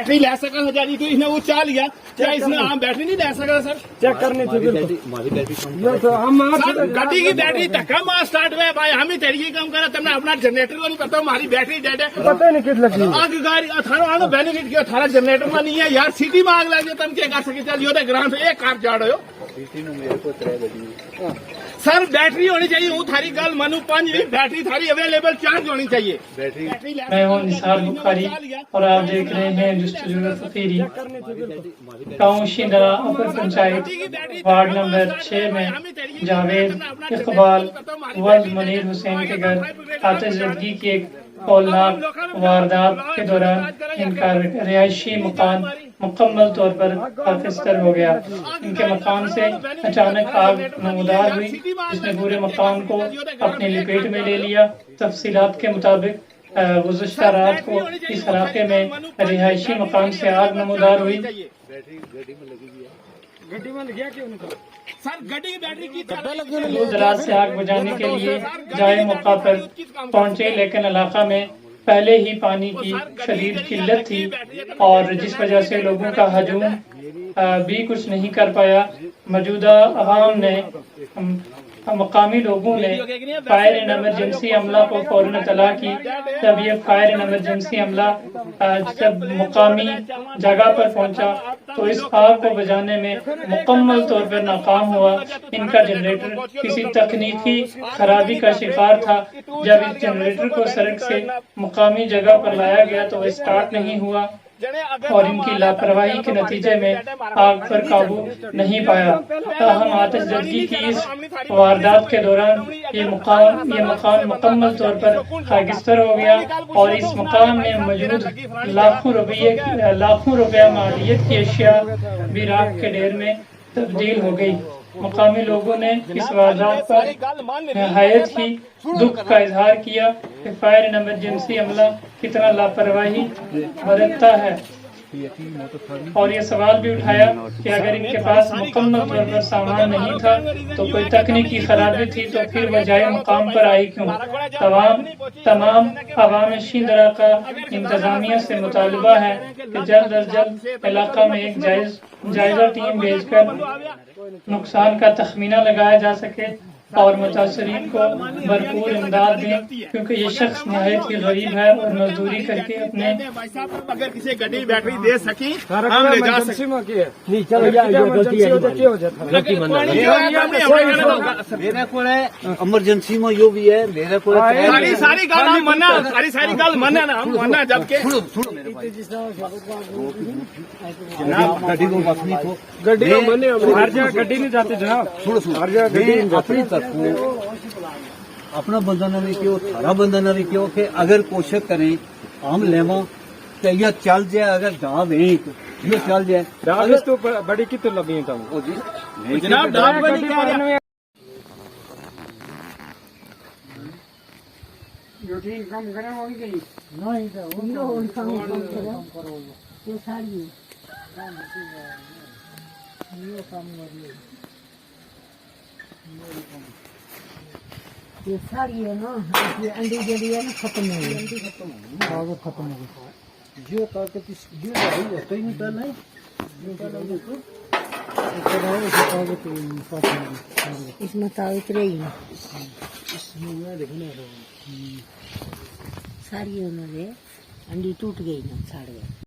Battery ले सका हजारी तो इसने वो चाह लिया, क्या इसने आम बैटरी नहीं ले सका सर? चेक करनी थी बिल्कुल। हमारी बैटरी कम ये तो हम सर गाड़ी की बैटरी धक्का मार स्टार्ट हुआ है भाई, हम ही तरीके कम करा, तुमने अपना जनरेटर को नहीं पता हमारी बैटरी डेड है। पता ही नहीं किस लगी। आग गाड़ी अठारह आनो बेनिफिट किया, अठारह जनरेटर में नहीं है यार, सिटी में आग लगे तुम क्या कर सके? चलिए तो ग्राम से एक कार चाड़ हो मेरे को 3 बजे सर, बैटरी होनी चाहिए। वो थारी गल मनु 5 बैटरी थारी अवेलेबल चार्ज होनी चाहिए। बैटरी मैं हूं निसार बुखारी और आप देख रहे हैं जस्तुजू फकीरी। गाँव शिंदरा अपर पंचायत वार्ड नंबर 6 में जावेद, इकबाल, वल्द मुनीर हुसैन के घर आतिशजदगी की एक हौलनाक वारदात के दौरान इनका रिहायशी मकान मुकम्मल तौर पर खाकिस्तर हो गया। इनके मकान से अचानक आग नमूदार हुई, जिसने पूरे मकान को अपनी लपेट में ले लिया। तफसीलात के मुताबिक गुज़श्ता रात को इस इलाके में रिहायशी मकान से आग नमूदार हुई। गड्डी में गया क्यों नहीं? सर गड्डी की बैटरी की दूर दराज से आग बुझाने के लिए जाए मौका पर पहुंचे, लेकिन इलाका में पहले ही पानी की शदीद किल्लत थी और जिस वजह से लोगों का हजूम भी कुछ नहीं कर पाया। मौजूदा अवाम ने मकामी लोगों ने फायर एंड एमरजेंसी अमला को फौरन इत्तला की। जब ये फायर एंड एमरजेंसी अमला जब मुकामी जगह पर पहुंचा तो इस आग को बुझाने में मुकम्मल तौर पर नाकाम हुआ। इनका जनरेटर किसी तकनीकी खराबी का शिकार था। जब इस जनरेटर को सड़क से मुकामी जगह पर लाया गया तो वह स्टार्ट नहीं हुआ और इनकी लापरवाही के नतीजे में आग पर काबू नहीं पाया। ताहम आतिशजदगी की इस वारदात के दौरान ये मकान मुकम्मल तौर पर खाकिस्तर हो गया और इस मकान में मौजूद लाखों रुपया मालियत की अशिया भी राख के ढेर में तब्दील हो गई। मकामी लोगों ने इस वारदात पर नहायत ही दुख का इजहार किया कि फायर एंड एमरजेंसी अमला कितना लापरवाही बरतता है और ये सवाल भी उठाया कि अगर इनके पास मुकम्मल तौर पर सामान नहीं था तो कोई तकनीकी खराबी थी तो फिर बजाय मुकाम पर आई क्यों? तमाम अवाम शिंदरा का इंतजामिया से मुतालबा है कि जल्द अज जल्द इलाका में एक जायजा टीम भेजकर नुकसान का तखमीना लगाया जा सके और मुतासरीन को भरपूर इमदाद दें, क्योंकि ये शख्स नहायत ही गरीब है और मजदूरी करके अपने अगर किसी गड्डी बैटरी दे सकी हम ले जा सकते नहीं। चलो मेरे को एमरजेंसी में यो भी है मेरे को सारी गाल हम मना सारी गाल मना ना हम मना जबकि सुनो मेरे भाई जनाब गड्डी को रखनी तो गड्डी को मने हर जगह गड्डी नहीं जाती जनाब। सुनो हर जगह गड्डी नहीं अपनी तरफ अपना बंदा ना भी क्यों थारा बंदा ना भी क्यों कि अगर कोशिश करें हम लेवा तो यह चल जाए। अगर डाब है तो ये चल जाए। डाब तो बड़ी कितने लगी है तुम ओ जी जनाब डाब को नहीं कह रहा ड्यूटी कम करे हो गई नहीं तो उन काम करो ये सारी ये काम ये सारी है ना, ये अंडी जड़ी है ना खत्म हो गई, अंडी खत्म हो गई। जो ताकत जो है होता ही नहीं था नहीं इसमें ताव उतरे ही सारी उन्होंने अंडी टूट गई ना, साड़ गई।